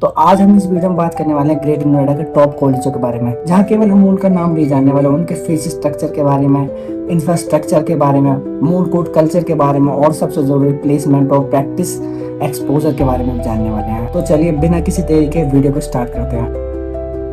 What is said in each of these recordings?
तो आज हम इस वीडियो में बात करने वाले हैं ग्रेटर नोएडा के टॉप कॉलेजों के बारे में, जहाँ केवल हम उनका नाम नहीं जानने वाले, उनके फीस स्ट्रक्चर के बारे में, इंफ्रास्ट्रक्चर के बारे में, मूल कोड कल्चर के बारे में और सबसे जरूरी प्लेसमेंट और प्रैक्टिस एक्सपोजर के बारे में जानने वाले हैं। तो चलिए बिना किसी देरी के वीडियो को स्टार्ट करते हैं।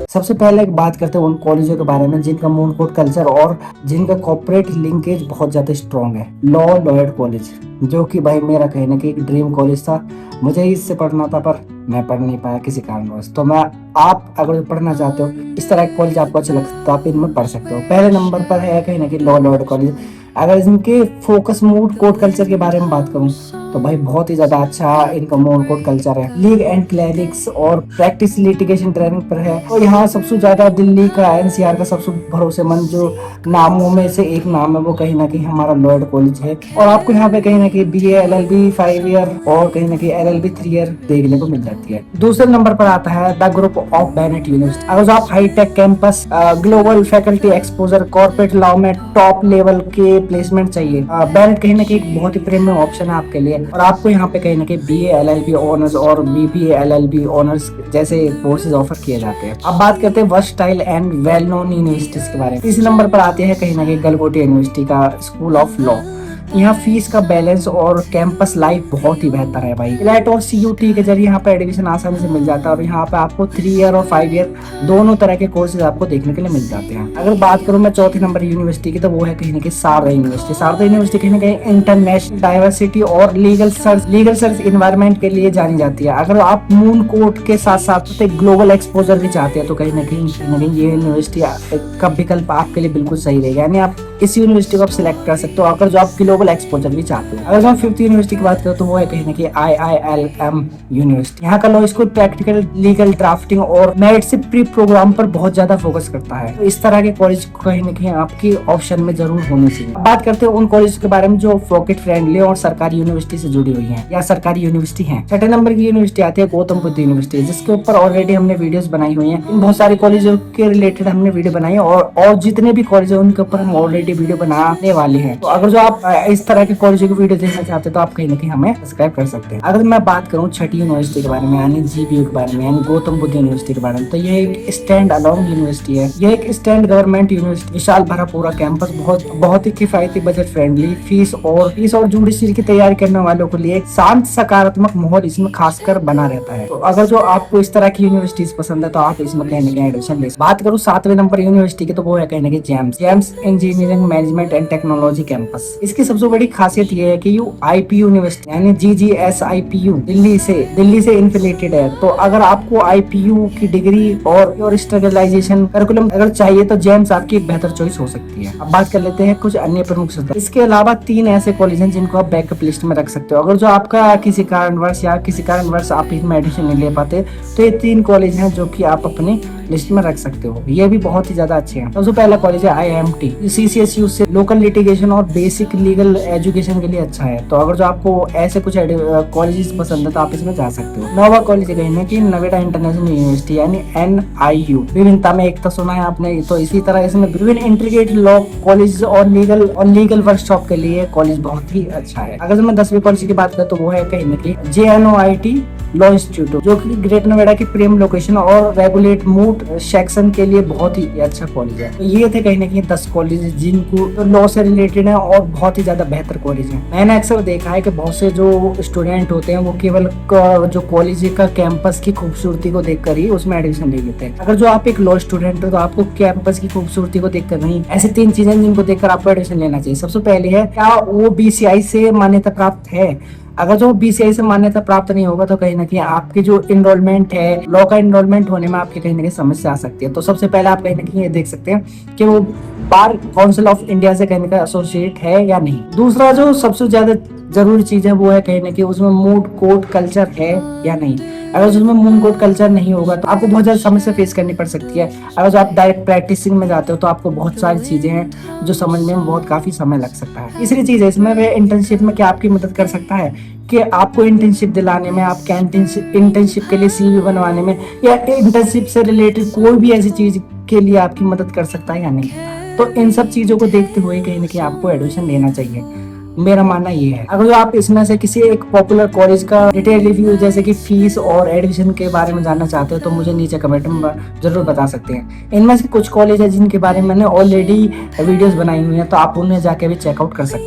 सबसे पहले एक बात करते हैं उन कॉलेजों के बारे में जिनका मूल कोड कल्चर और जिनका कॉर्पोरेट लिंकेज बहुत ज्यादा स्ट्रॉन्ग है। लॉयड कॉलेज, जो कि भाई मेरा कहने की एक ड्रीम कॉलेज था, मुझे इससे पढ़ना था पर मैं पढ़ नहीं पाया किसी कारणवश। तो मैं आप अगर पढ़ना चाहते हो, इस तरह के कॉलेज आपको अच्छे लगते तो आप इनमें पढ़ सकते हो। पहले नंबर पर है कहीं ना कहीं लॉयड कॉलेज। अगर इनके फोकस मूड कोड कल्चर के बारे में बात करूं तो भाई बहुत ही ज्यादा अच्छा इनका मूड कोड कल्चर है। लीग एंड क्लैरिक्स और प्रैक्टिस लिटिगेशन ट्रेनिंग पर है। और यहाँ सबसे ज्यादा दिल्ली का एनसीआर का सबसे भरोसेमंद जो नामों में से एक नाम है वो कहीं ना कहीं हमारा लॉयड कॉलेज है। और आपको यहाँ पे कहीं ना कहीं BA LLB 5 ईयर और कहीं ना कहीं LLB 3 ईयर देखने को मिल जाती है। दूसरे नंबर पर आता है the group of Bennett University. अगर आप high tech campus, global faculty exposure, corporate law में टॉप लेवल के प्लेसमेंट चाहिए, बेनेट कहीं ना कहीं एक बहुत ही प्रीमियम ऑप्शन है आपके लिए। और आपको यहाँ पे कहीं ना कहीं BA LLB ऑनर्स और BBA LLB ऑनर्स जैसे कोर्सेज ऑफर किए जाते हैं। अब बात करते हैं versatile and well known universities के बारे में। तीसरे नंबर पर आते हैं कहीं ना कहीं गलगोटी यूनिवर्सिटी का स्कूल ऑफ लॉ। यहाँ फीस का बैलेंस और कैंपस लाइफ बहुत ही बेहतर है भाई। इलाइट और CUT के जरिए यहाँ पे एडमिशन आसानी से मिल जाता है और यहाँ पे आपको 3 ईयर और 5 ईयर दोनों तरह के कोर्सेज आपको देखने के लिए मिल जाते हैं। अगर बात करूँ मैं चौथे नंबर यूनिवर्सिटी की तो वो है कहीं ना कहीं शारदा यूनिवर्सिटी। शारदा यूनिवर्सिटी कहीं ना कहीं इंटरनेशनल डाइवर्सिटी और लीगल सर्च इन्वायरमेंट के लिए जानी जाती है। अगर आप मून कोड के साथ साथ ग्लोबल एक्सपोजर भी चाहते हैं तो कहीं ना कहीं ये यूनिवर्सिटी का विकल्प आपके लिए बिल्कुल सही रहेगा। यानी आप इस यूनिवर्सिटी को आप सिलेक्ट कर सकते हो अगर जो आप ग्लोबल एक्सपोजर भी चाहते हो। अगर हम फिफ्थ यूनिवर्सिटी की बात करें तो वो है कहीं ना कहीं IILM यूनिवर्सिटी। यहाँ का law school practical, legal, drafting और मेरिट से प्री प्रोग्राम पर बहुत ज्यादा फोकस करता है। तो इस तरह के कॉलेज कहीं ना कहीं आपकी ऑप्शन में जरूर होने चाहिए। बात करते हैं उन कॉलेज के बारे में जो पॉकेट फ्रेंडली और सरकारी यूनिवर्सिटी से जुड़ी हुई है या सरकारी यूनिवर्सिटी है। छठे नंबर की यूनिवर्सिटी आती है गौतम बुद्ध यूनिवर्सिटी, जिसके ऊपर ऑलरेडी हमने वीडियोस बनाई हुई है। इन बहुत सारे कॉलेजों के रिलेटेड हमने वीडियो बनाई है और जितने भी कॉलेज है उनके ऊपर हम ऑलरेडी वीडियो बनाने वाले हैं। तो अगर जो आप इस तरह के कॉलेजों की वीडियो देखना चाहते हैं तो आप कहीं ना कहीं हमें सब्सक्राइब कर सकते हैं। अगर मैं बात करूं छठी यूनिवर्सिटी के बारे में यानी GBU के बारे में यानी गौतम बुद्ध यूनिवर्सिटी के बारे में, तो ये एक स्टैंड अलोन यूनिवर्सिटी है। ये एक स्टैंड गवर्नमेंट यूनिवर्सिटी, विशाल भरा पूरा कैंपस, बहुत ही किफायती, बजट फ्रेंडली, फीस और जुडिशरी की तैयारी करने वालों के लिए एक शांत सकारात्मक माहौल इसमें खासकर बना रहता है। तो अगर जो आपको इस तरह की यूनिवर्सिटीज पसंद है तो आप इसमें कहीं ना कहीं एडमिशन ले। बात करूँ 7वें नंबर यूनिवर्सिटी की तो वो है कहीं ना कहीं James engineering management and technology campus. इसकी सबसे बड़ी खासियत ये है कि IP यूनिवर्सिटी यानी GGSIPU दिल्ली से इन्फिलेटेड है। तो अगर आपको IPU की डिग्री और स्टैंडर्डाइजेशन करिकुलम अगर चाहिए तो जेम्स आपकी एक बेहतर चॉइस हो सकती है। अब बात कर लेते हैं कुछ अन्य प्रमुख संस्थान। इसके अलावा 3 ऐसे कॉलेज हैं जिनको आप बैकअप लिस्ट में रख सकते हो। अगर जो आपका किसी कारणवश आप इनमें एडमिशन नहीं ले पाते तो ये 3 कॉलेज हैं जो कि आप अपनी लिस्ट में रख सकते हो। ये भी बहुत ही ज्यादा अच्छे हैं। सबसे पहला कॉलेज है IIMT, CCSU से लोकल लिटिगेशन और बेसिक लीगल एजुकेशन के लिए अच्छा है। तो अगर जो आपको ऐसे कुछ कॉलेजेस पसंद है तो आप इसमें जा सकते हो। नोवा कॉलेज है कि नोएडा इंटरनेशनल यूनिवर्सिटी यानी NIU। विभिन्नता में एकता सुना है आपने, तो इसी तरह इसमें विभिन्न इंटीग्रेटेड लॉ कॉलेज और लीगल वर्कशॉप के लिए कॉलेज बहुत ही अच्छा है। अगर मैं 10वीं कॉलेज की बात करें तो वो है कहीं ना कहीं JNOIT लॉ इंस्टीट्यूट, जो कि ग्रेटर नोएडा की प्रीमियम लोकेशन और रेगुलेट मूड सेक्शन के लिए बहुत ही अच्छा कॉलेज है। तो ये थे कहीं ना कहीं 10 कॉलेज जिनको लॉ से रिलेटेड है और बहुत ही ज्यादा बेहतर कॉलेज है। मैंने अक्सर देखा है कि बहुत से जो स्टूडेंट होते हैं वो केवल जो कॉलेज का कैंपस की खूबसूरती को देखकर ही उसमें एडमिशन ले लेते हैं। अगर जो आप एक लॉ स्टूडेंट हो तो आपको कैंपस की खूबसूरती को देखकर नहीं, ऐसी 3 चीजें जिनको देखकर आपको एडमिशन लेना चाहिए। सबसे पहले है क्या वो BCI से मान्यता प्राप्त है। अगर जो BCI से मान्यता प्राप्त नहीं होगा तो कहीं ना कहीं आपकी जो इनरोलमेंट है, लॉ का इनरोलमेंट होने में आपकी कहीं ना कहीं समस्या आ सकती है। तो सबसे पहले आप कहीं ना कहीं ये देख सकते हैं कि वो बार काउंसिल ऑफ इंडिया से कहीं ना कहीं एसोसिएट है या नहीं। दूसरा जो सबसे ज्यादा जरूरी चीज है वो है कहीं ना कहीं उसमें मूड कोड कल्चर है या नहीं। अगर उसमें मूड कोड कल्चर नहीं होगा तो आपको बहुत ज्यादा समस्या फेस करनी पड़ सकती है। अगर जो आप डायरेक्ट प्रैक्टिसिंग में जाते हो तो आपको बहुत सारी चीजें हैं जो समझने में बहुत काफी समय लग सकता है। तीसरी चीज है इसमें वे इंटर्नशिप में क्या आपकी मदद कर सकता है कि आपको इंटर्नशिप दिलाने में, आपके इंटर्नशिप के लिए CV बनवाने में या इंटर्नशिप से रिलेटेड कोई भी ऐसी चीज के लिए आपकी मदद कर सकता है या नहीं। तो इन सब चीजों को देखते हुए कहीं ना कहीं आपको एडमिशन लेना चाहिए। मेरा मानना ये है। अगर आप इसमें से किसी एक पॉपुलर कॉलेज का डिटेल रिव्यू जैसे कि फीस और एडमिशन के बारे में जानना चाहते हो तो मुझे नीचे कमेंट में जरूर बता सकते हैं। इनमें से कुछ कॉलेज है जिनके बारे में मैंने ऑलरेडी वीडियोस बनाई हुई हैं, तो आप उन्हें जाके भी चेकआउट कर सकते हैं।